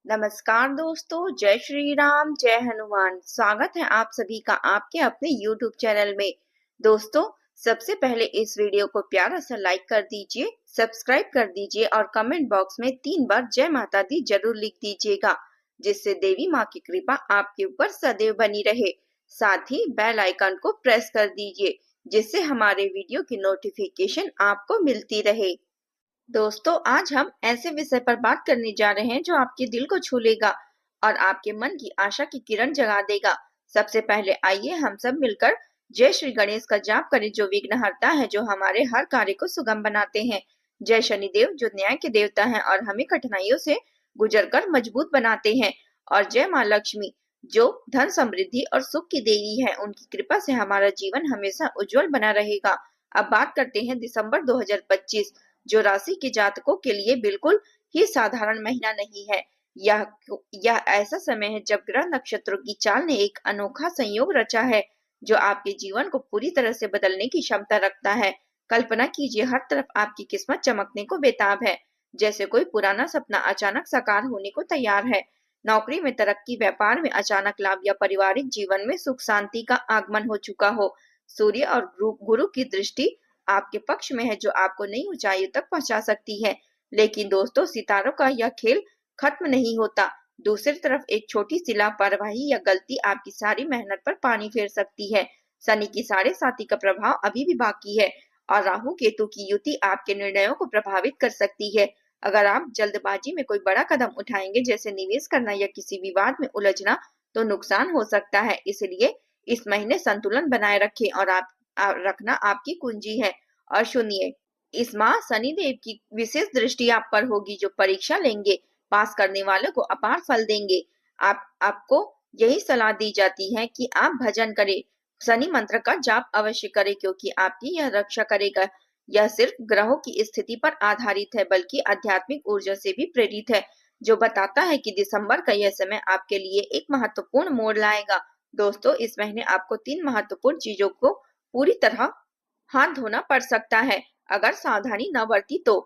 नमस्कार दोस्तों, जय श्री राम, जय हनुमान। स्वागत है आप सभी का आपके अपने YouTube चैनल में। दोस्तों, सबसे पहले इस वीडियो को प्यारा सा लाइक कर दीजिए, सब्सक्राइब कर दीजिए और कमेंट बॉक्स में 3 बार जय माता दी जरूर लिख दीजिएगा, जिससे देवी माँ की कृपा आपके ऊपर सदैव बनी रहे। साथ ही बेल आइकन को प्रेस कर दीजिए, जिससे हमारे वीडियो की नोटिफिकेशन आपको मिलती रहे। दोस्तों, आज हम ऐसे विषय पर बात करने जा रहे हैं जो आपके दिल को छू लेगा और आपके मन की आशा की किरण जगा देगा। सबसे पहले आइए हम सब मिलकर जय श्री गणेश का जाप करें, जो विघ्नहर्ता है, जो हमारे हर कार्य को सुगम बनाते हैं। जय शनिदेव, जो न्याय के देवता हैं और हमें कठिनाइयों से गुजरकर मजबूत बनाते हैं। और जय माँ लक्ष्मी, जो धन समृद्धि और सुख की देवी है। उनकी कृपा से हमारा जीवन हमेशा उज्जवल बना रहेगा। अब बात करते हैं दिसंबर 2025, जो राशि के जातकों के लिए बिल्कुल ही साधारण महीना नहीं है। यह यह ऐसा समय है जब ग्रह नक्षत्रों की चाल ने एक अनोखा संयोग रचा है, जो आपके जीवन को पूरी तरह से बदलने की क्षमता रखता है। कल्पना कीजिए, हर तरफ आपकी किस्मत चमकने को बेताब है, जैसे कोई पुराना सपना अचानक साकार होने को तैयार है। नौकरी में तरक्की, व्यापार में अचानक लाभ या पारिवारिक जीवन में सुख शांति का आगमन हो चुका हो। सूर्य और गुरु की दृष्टि आपके पक्ष में है, जो आपको नई ऊंचाइयों तक पहुंचा सकती है। लेकिन दोस्तों, सितारों का यह खेल खत्म नहीं होता। दूसरी तरफ एक छोटी सी लापरवाही या गलती आपकी सारी मेहनत पर पानी फेर सकती है। शनि की 7.5 का प्रभाव अभी भी बाकी है और राहु केतु की युति आपके निर्णयों को प्रभावित कर सकती है। अगर आप जल्दबाजी में कोई बड़ा कदम उठाएंगे, जैसे निवेश करना या किसी विवाद में उलझना, तो नुकसान हो सकता है। इसलिए इस महीने संतुलन बनाए रखें और रखना आपकी कुंजी है। और सुनिए, इस माह शनि देव की विशेष दृष्टि आप पर होगी, जो परीक्षा लेंगे, पास करने वालों को अपार फल देंगे। आपको यही सलाह दी जाती है कि आप भजन करें, शनि मंत्र का जाप अवश्य करें, क्योंकि आपकी यह रक्षा करेगा। यह सिर्फ ग्रहों की स्थिति पर आधारित है, बल्कि आध्यात्मिक ऊर्जा से भी प्रेरित है, जो बताता है कि दिसंबर का यह समय आपके लिए एक महत्वपूर्ण मोड़ लाएगा। दोस्तों, इस महीने आपको 3 महत्वपूर्ण चीजों को पूरी तरह हाथ धोना पड़ सकता है, अगर सावधानी न बरती तो।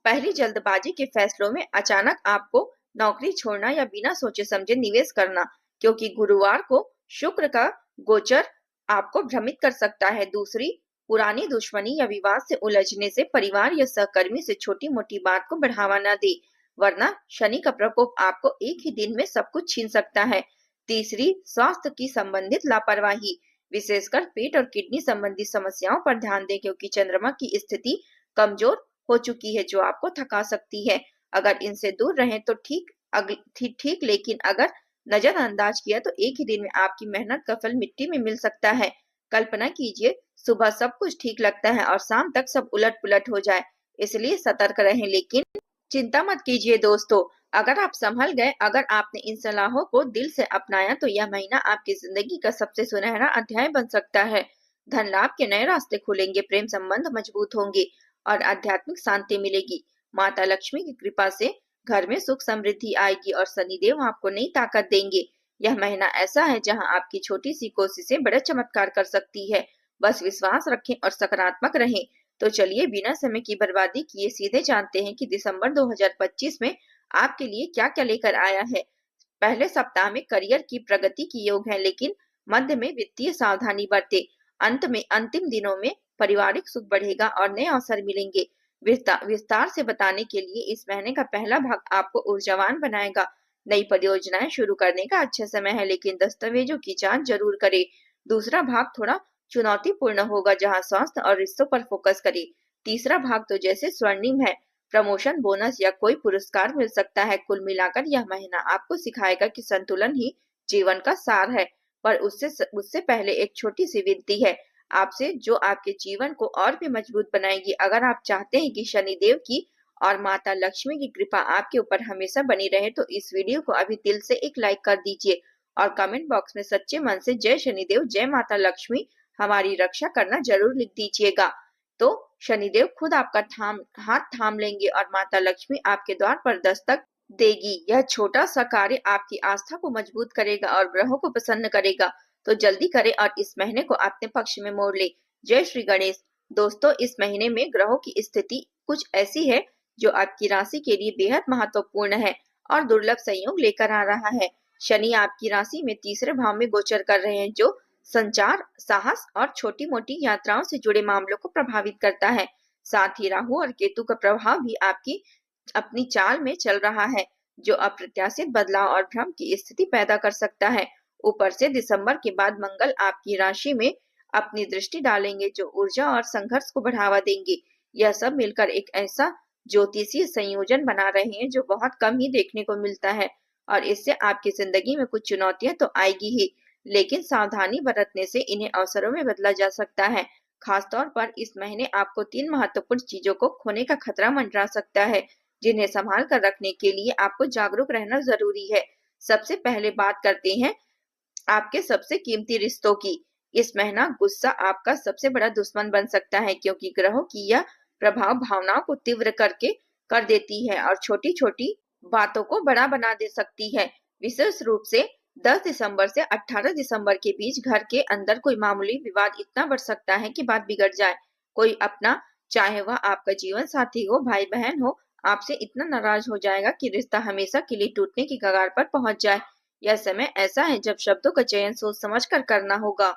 पहली, जल्दबाजी के फैसलों में अचानक आपको नौकरी छोड़ना या बिना सोचे समझे निवेश करना, क्योंकि गुरुवार को शुक्र का गोचर आपको भ्रमित कर सकता है। दूसरी, पुरानी दुश्मनी या विवाद से उलझने से परिवार या सहकर्मी से छोटी मोटी बात को बढ़ावा न दे, वरना शनि का प्रकोप आपको एक ही दिन में सब कुछ छीन सकता है। तीसरी, स्वास्थ्य की संबंधित लापरवाही, विशेषकर पेट और किडनी संबंधी समस्याओं पर ध्यान दें, क्योंकि चंद्रमा की स्थिति कमजोर हो चुकी है, जो आपको थका सकती है। अगर इनसे दूर रहें तो ठीक, लेकिन अगर नजरअंदाज किया तो एक ही दिन में आपकी मेहनत का फल मिट्टी में मिल सकता है। कल्पना कीजिए, सुबह सब कुछ ठीक लगता है और शाम तक सब उलट पुलट हो जाए। इसलिए सतर्क रहें, लेकिन चिंता मत कीजिए दोस्तों। अगर आप संभल गए, अगर आपने इन सलाहों को दिल से अपनाया, तो यह महीना आपकी जिंदगी का सबसे सुनहरा अध्याय बन सकता है। धन लाभ के नए रास्ते खुलेंगे, प्रेम संबंध मजबूत होंगे और आध्यात्मिक शांति मिलेगी। माता लक्ष्मी की कृपा से घर में सुख समृद्धि आएगी और शनिदेव आपको नई ताकत देंगे। यह महीना ऐसा है जहां आपकी छोटी सी कोशिशें बड़े चमत्कार कर सकती है। बस विश्वास रखें और सकारात्मक रहें। तो चलिए, बिना समय की बर्बादी किए सीधे जानते हैं कि दिसंबर 2025 में आपके लिए क्या क्या लेकर आया है। पहले सप्ताह में करियर की प्रगति की योग है, लेकिन मध्य में वित्तीय सावधानी बरते। अंत में अंतिम दिनों में पारिवारिक सुख बढ़ेगा और नए अवसर मिलेंगे। विस्तार से बताने के लिए, इस महीने का पहला भाग आपको ऊर्जावान बनाएगा। नई परियोजनाएं शुरू करने का अच्छा समय है, लेकिन दस्तावेजों की जांच जरूर करें। दूसरा भाग थोड़ा चुनौतीपूर्ण होगा, जहां स्वास्थ्य और रिश्तों पर फोकस करें। तीसरा भाग तो जैसे स्वर्णिम है, प्रमोशन, बोनस या कोई पुरस्कार मिल सकता है। कुल मिलाकर यह महीना आपको सिखाएगा कि संतुलन ही जीवन का सार है। पर उससे पहले एक छोटी सी विनती है आपसे, जो आपके जीवन को और भी मजबूत बनाएगी। अगर आप चाहते हैं कि शनिदेव की और माता लक्ष्मी की कृपा आपके ऊपर हमेशा बनी रहे, तो इस वीडियो को अभी दिल से एक लाइक कर दीजिए और कमेंट बॉक्स में सच्चे मन से जय शनिदेव, जय माता लक्ष्मी, हमारी रक्षा करना जरूर लिख दीजिएगा। तो शनिदेव खुद आपका हाथ थाम लेंगे और माता लक्ष्मी आपके द्वार पर दस्तक देगी। यह छोटा सा कार्य आपकी आस्था को मजबूत करेगा और ग्रहों को प्रसन्न करेगा। तो जल्दी करें और इस महीने को अपने पक्ष में मोड़ ले। जय श्री गणेश। दोस्तों, इस महीने में ग्रहों की स्थिति कुछ ऐसी है जो आपकी राशि के लिए बेहद महत्वपूर्ण है और दुर्लभ संयोग लेकर आ रहा है। शनि आपकी राशि में तीसरे भाव में गोचर कर रहे हैं, जो संचार, साहस और छोटी मोटी यात्राओं से जुड़े मामलों को प्रभावित करता है। साथ ही राहु और केतु का प्रभाव भी आपकी अपनी चाल में चल रहा है, जो अप्रत्याशित बदलाव और भ्रम की स्थिति पैदा कर सकता है। ऊपर से दिसंबर के बाद मंगल आपकी राशि में अपनी दृष्टि डालेंगे, जो ऊर्जा और संघर्ष को बढ़ावा देंगे। यह सब मिलकर एक ऐसा ज्योतिषीय संयोजन बना रहे हैं जो बहुत कम ही देखने को मिलता है, और इससे आपकी जिंदगी में कुछ चुनौतियां तो आएगी ही, लेकिन सावधानी बरतने से इन्हें अवसरों में बदला जा सकता है। खासतौर पर इस महीने आपको 3 महत्वपूर्ण चीजों को खोने का खतरा मंडरा सकता है, जिन्हें संभाल कर रखने के लिए आपको जागरूक रहना जरूरी है। सबसे पहले बात करते हैं आपके सबसे कीमती रिश्तों की। इस महीना गुस्सा आपका सबसे बड़ा दुश्मन बन सकता है, क्योंकि ग्रहों की यह प्रभाव भावनाओं को तीव्र कर देती है और छोटी छोटी बातों को बड़ा बना दे सकती है। विशेष रूप से 10 दिसंबर से 18 दिसंबर के बीच घर के अंदर कोई मामूली विवाद इतना बढ़ सकता है कि बात बिगड़ जाए। कोई अपना, चाहे वह आपका जीवन साथी हो, भाई बहन हो, आपसे इतना नाराज हो जाएगा कि रिश्ता हमेशा के लिए टूटने की कगार पर पहुंच जाए। यह समय ऐसा है जब शब्दों का चयन सोच समझ कर करना होगा,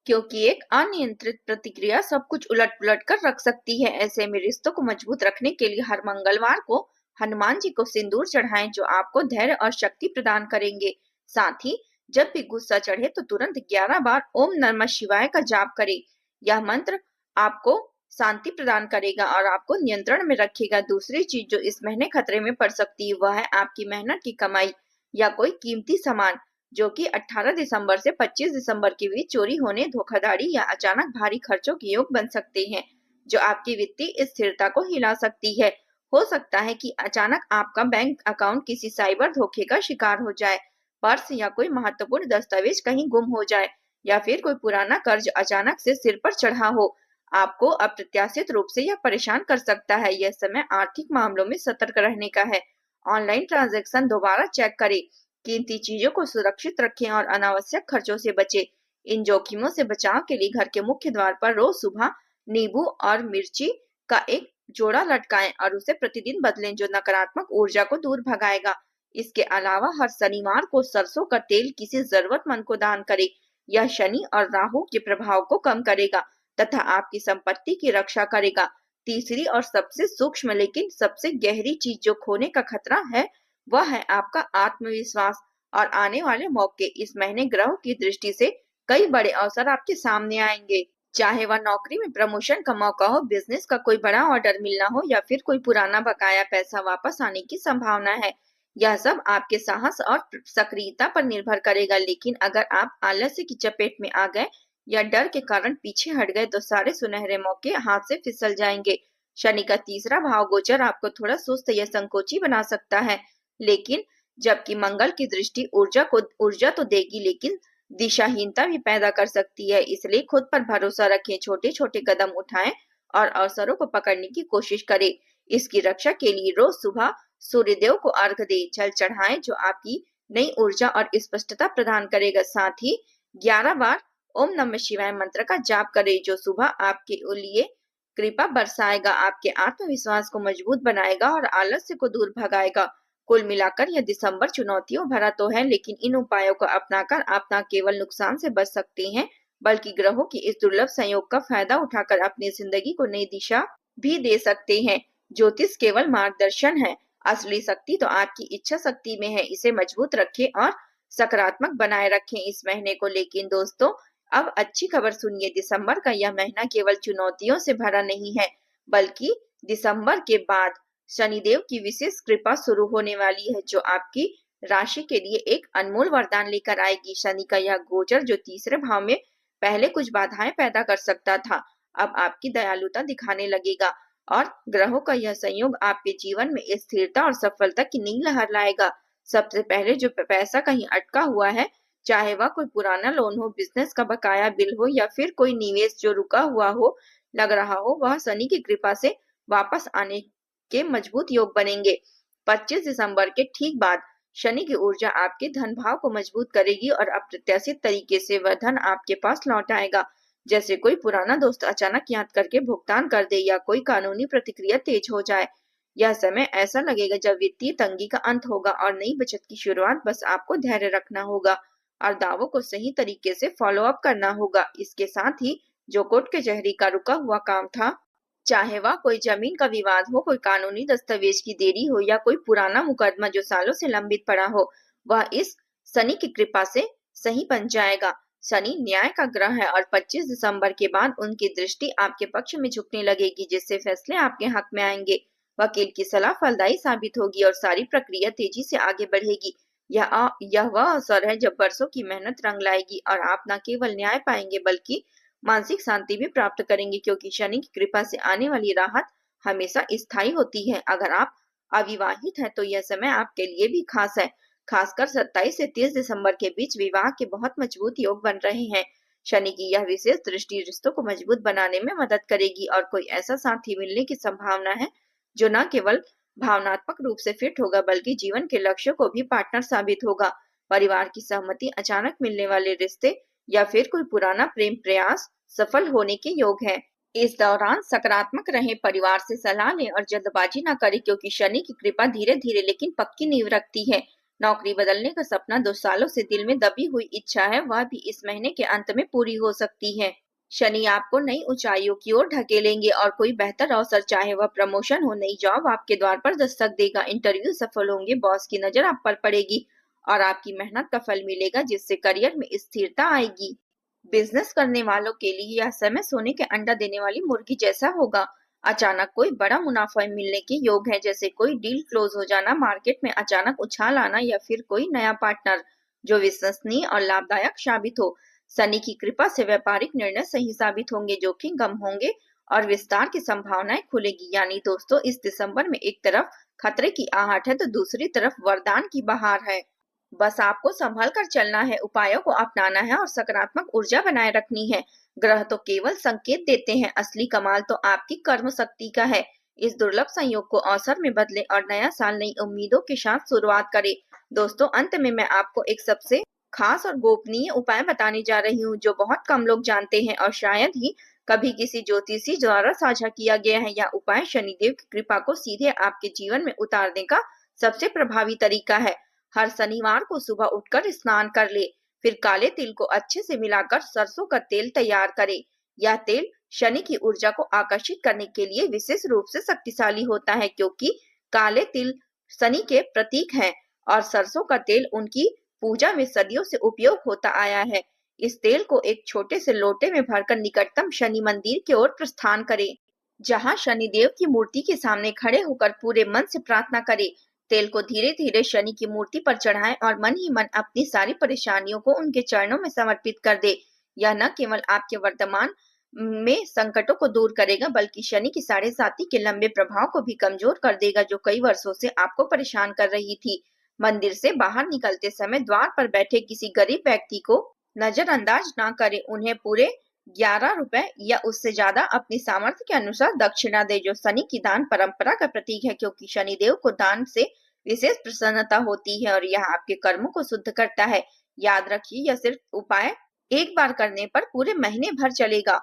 क्योंकि एक अनियंत्रित प्रतिक्रिया सब कुछ उलट पुलट कर रख सकती है। ऐसे में रिश्तों को मजबूत रखने के लिए हर मंगलवार को हनुमान जी को सिंदूर चढ़ाएं, जो आपको धैर्य और शक्ति प्रदान करेंगे। साथ ही जब भी गुस्सा चढ़े तो तुरंत 11 बार ओम नमः शिवाय का जाप करें। यह मंत्र आपको शांति प्रदान करेगा और आपको नियंत्रण में रखेगा। दूसरी चीज जो इस महीने खतरे में पड़ सकती है, वह है आपकी मेहनत की कमाई या कोई कीमती सामान, जो कि 18 दिसंबर से 25 दिसंबर के बीच चोरी होने, धोखाधड़ी या अचानक भारी खर्चों के योग बन सकते हैं, जो आपकी वित्तीय स्थिरता को हिला सकती है। हो सकता है कि अचानक आपका बैंक अकाउंट किसी साइबर धोखे का शिकार हो जाए, पर्स या कोई महत्वपूर्ण दस्तावेज कहीं गुम हो जाए, या फिर कोई पुराना कर्ज अचानक से सिर पर चढ़ा हो। आपको अप्रत्याशित रूप से यह परेशान कर सकता है। यह समय आर्थिक मामलों में सतर्क रहने का है। ऑनलाइन ट्रांजैक्शन दोबारा चेक करें, कीमती चीजों को सुरक्षित रखें और अनावश्यक खर्चों से बचें। इन जोखिमों से बचाव के लिए घर के मुख्य द्वार पर रोज सुबह नींबू और मिर्ची का एक जोड़ा लटकाएं और उसे प्रतिदिन बदलें, जो नकारात्मक ऊर्जा को दूर भगाएगा। इसके अलावा हर शनिवार को सरसों का तेल किसी जरूरतमंद को दान करें। यह शनि और राहु के प्रभाव को कम करेगा तथा आपकी संपत्ति की रक्षा करेगा। तीसरी और सबसे सूक्ष्म लेकिन सबसे गहरी चीज जो खोने का खतरा है, वह है आपका आत्मविश्वास और आने वाले मौके। इस महीने ग्रहों की दृष्टि से कई बड़े अवसर आपके सामने आएंगे, चाहे वह नौकरी में प्रमोशन का मौका हो, बिजनेस का कोई बड़ा ऑर्डर मिलना हो, या फिर कोई पुराना बकाया पैसा वापस आने की संभावना है। यह सब आपके साहस और सक्रियता पर निर्भर करेगा, लेकिन अगर आप आलस्य की चपेट में आ गए या डर के कारण पीछे हट गए तो सारे सुनहरे मौके हाथ से फिसल जाएंगे। शनि का तीसरा भाव गोचर आपको थोड़ा सुस्त या संकोची बना सकता है, लेकिन जबकि मंगल की दृष्टि ऊर्जा तो देगी, लेकिन दिशाहीनता भी पैदा कर सकती है। इसलिए खुद पर भरोसा रखें, छोटे छोटे कदम उठाएं और अवसरों को पकड़ने की कोशिश करें। इसकी रक्षा के लिए रोज सुबह सूर्यदेव को अर्घ्य दें, जल चढ़ाएं, जो आपकी नई ऊर्जा और स्पष्टता प्रदान करेगा। साथ ही 11 बार ओम नमः शिवाय मंत्र का जाप करें, जो सुबह आपके लिए कृपा बरसाएगा, आपके आत्मविश्वास को मजबूत बनाएगा और आलस्य को दूर भगाएगा। कुल मिलाकर यह दिसंबर चुनौतियों भरा तो है, लेकिन इन उपायों को अपनाकर आप न केवल नुकसान से बच सकते हैं, बल्कि ग्रहों की इस दुर्लभ संयोग का फायदा उठाकर अपनी जिंदगी को नई दिशा भी दे सकते हैं। ज्योतिष केवल मार्गदर्शन है, असली शक्ति तो आपकी इच्छा शक्ति में है। इसे मजबूत रखें और सकारात्मक बनाए रखें इस महीने को। लेकिन दोस्तों, अब अच्छी खबर सुनिए, दिसंबर का यह महीना केवल चुनौतियों से भरा नहीं है, बल्कि दिसंबर के बाद शनिदेव की विशेष कृपा शुरू होने वाली है, जो आपकी राशि के लिए एक अनमोल वरदान लेकर आएगी। शनि का यह गोचर, जो तीसरे भाव में पहले कुछ बाधाएं पैदा कर सकता था, अब आपकी दयालुता दिखाने लगेगा, और ग्रहों का यह संयोग आपके जीवन में स्थिरता और सफलता की नई लहर लाएगा। सबसे पहले जो पैसा कहीं अटका हुआ है, चाहे वह कोई पुराना लोन हो, बिजनेस का बकाया बिल हो, या फिर कोई निवेश जो रुका हुआ हो लग रहा हो, वह शनि की कृपा से वापस आने के मजबूत योग बनेंगे। 25 दिसंबर के ठीक बाद शनि की ऊर्जा आपके धन भाव को मजबूत करेगी और अप्रत्याशित तरीके से वह धन आपके पास लौट आएगा, जैसे कोई पुराना दोस्त अचानक याद करके भुगतान कर दे या कोई कानूनी प्रतिक्रिया तेज हो जाए। यह समय ऐसा लगेगा जब वित्तीय तंगी का अंत होगा और नई बचत की शुरुआत। बस आपको धैर्य रखना होगा और दावों को सही तरीके से फॉलो अप करना होगा। इसके साथ ही जो कोर्ट कचहरी का रुका हुआ काम था, चाहे वह कोई जमीन का विवाद हो, कोई कानूनी दस्तावेज की देरी हो या कोई पुराना मुकदमा जो सालों से लंबित पड़ा हो, वह इस शनि की कृपा से सही बन जाएगा। शनि न्याय का ग्रह है और 25 दिसंबर के बाद उनकी दृष्टि आपके पक्ष में झुकने लगेगी, जिससे फैसले आपके हक में आएंगे। वकील की सलाह फलदायी साबित होगी और सारी प्रक्रिया तेजी से आगे बढ़ेगी। यह वह अवसर है जब वर्षों की मेहनत रंग लाएगी और आप न केवल न्याय पाएंगे बल्कि मानसिक शांति भी प्राप्त करेंगे, क्योंकि शनि की कृपा से आने वाली राहत हमेशा स्थायी होती है। अगर आप अविवाहित हैं तो यह समय आपके लिए भी खास है। खासकर 27 से 30 दिसंबर के बीच विवाह के बहुत मजबूत योग बन रहे हैं। शनि की यह विशेष दृष्टि रिश्तों को मजबूत बनाने में मदद करेगी और कोई ऐसा साथी मिलने की संभावना है जो न केवल भावनात्मक रूप से फिट होगा बल्कि जीवन के लक्ष्यों को भी पार्टनर साबित होगा। परिवार की सहमति, अचानक मिलने वाले रिश्ते या फिर कोई पुराना प्रेम प्रयास सफल होने के योग है। इस दौरान सकारात्मक रहें, परिवार से सलाह लें और जल्दबाजी न करें, क्योंकि शनि की कृपा धीरे धीरे लेकिन पक्की नींव रखती है। नौकरी बदलने का सपना 2 सालों से दिल में दबी हुई इच्छा है, वह भी इस महीने के अंत में पूरी हो सकती है। शनि आपको नई ऊंचाइयों की ओर ढकेलेंगे और कोई बेहतर अवसर, चाहे वह प्रमोशन हो, नई जॉब आपके द्वार पर दस्तक देगा। इंटरव्यू सफल होंगे, बॉस की नजर आप पर पड़ेगी और आपकी मेहनत का फल मिलेगा, जिससे करियर में स्थिरता आएगी। बिजनेस करने वालों के लिए यह समय सोने के अंडा देने वाली मुर्गी जैसा होगा। अचानक कोई बड़ा मुनाफा मिलने के योग है, जैसे कोई डील क्लोज हो जाना, मार्केट में अचानक उछाल आना या फिर कोई नया पार्टनर जो विश्वसनीय और लाभदायक साबित हो। शनि की कृपा से व्यापारिक निर्णय सही साबित होंगे, जोखिम कम होंगे और विस्तार की संभावनाएं खुलेगी। यानी दोस्तों, इस दिसंबर में एक तरफ खतरे की आहट है तो दूसरी तरफ वरदान की बहार है। बस आपको संभल कर चलना है, उपायों को अपनाना है और सकारात्मक ऊर्जा बनाए रखनी है। ग्रह तो केवल संकेत देते हैं, असली कमाल तो आपकी कर्म शक्ति का है। इस दुर्लभ संयोग को अवसर में बदले और नया साल नई उम्मीदों के साथ शुरुआत करें। दोस्तों, अंत में मैं आपको एक सबसे खास और गोपनीय उपाय बताने जा रही हूँ जो बहुत कम लोग जानते हैं और शायद ही कभी किसी ज्योतिषी द्वारा साझा किया गया है। यह उपाय शनिदेव की कृपा को सीधे आपके जीवन में उतारने का सबसे प्रभावी तरीका है। हर शनिवार को सुबह उठकर स्नान कर ले, फिर काले तिल को अच्छे से मिलाकर सरसों का तेल तैयार करें। यह तेल शनि की ऊर्जा को आकर्षित करने के लिए विशेष रूप से शक्तिशाली होता है, क्योंकि काले तिल शनि के प्रतीक हैं और सरसों का तेल उनकी पूजा में सदियों से उपयोग होता आया है। इस तेल को एक छोटे से लोटे में भरकर निकटतम शनि मंदिर की ओर प्रस्थान करें, जहां शनिदेव की मूर्ति के सामने खड़े होकर पूरे मन से प्रार्थना करें। तेल को धीरे धीरे शनि की मूर्ति पर चढ़ाएं और मन ही मन अपनी सारी परेशानियों को उनके चरणों में समर्पित कर दे। यह न केवल आपके वर्तमान में संकटों को दूर करेगा बल्कि शनि की 7.5 के लंबे प्रभाव को भी कमजोर कर देगा, जो कई वर्षों से आपको परेशान कर रही थी। मंदिर से बाहर निकलते समय द्वार पर बैठे किसी गरीब व्यक्ति को नजरअंदाज ना करें। उन्हें पूरे 11 रुपए या उससे ज्यादा अपनी सामर्थ्य के अनुसार दक्षिणा दे, जो शनि की दान परंपरा का प्रतीक है, क्योंकि शनिदेव को दान से विशेष प्रसन्नता होती है और यह आपके कर्मों को शुद्ध करता है। याद रखिए, यह सिर्फ उपाय एक बार करने पर पूरे महीने भर चलेगा।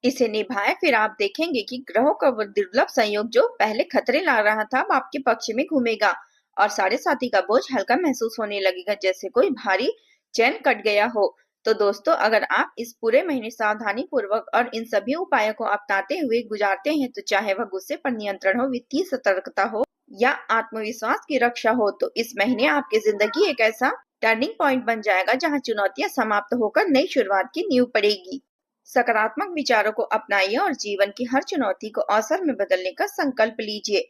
इसे निभाएं, फिर आप देखेंगे कि ग्रहों का वो दुर्लभ संयोग जो पहले खतरे ला रहा था, अब आपके पक्ष में घूमेगा और 7.5 का बोझ हल्का महसूस होने लगेगा, जैसे कोई भारी चैन कट गया हो। तो दोस्तों, अगर आप इस पूरे महीने सावधानी पूर्वक और इन सभी उपायों को अपनाते हुए गुजारते हैं, तो चाहे वह गुस्से पर नियंत्रण हो, वित्तीय सतर्कता हो या आत्मविश्वास की रक्षा हो, तो इस महीने आपकी जिंदगी एक ऐसा टर्निंग पॉइंट बन जाएगा जहां चुनौतियां समाप्त होकर नई शुरुआत की नींव पड़ेगी। सकारात्मक विचारों को अपनाइए और जीवन की हर चुनौती को अवसर में बदलने का संकल्प लीजिए।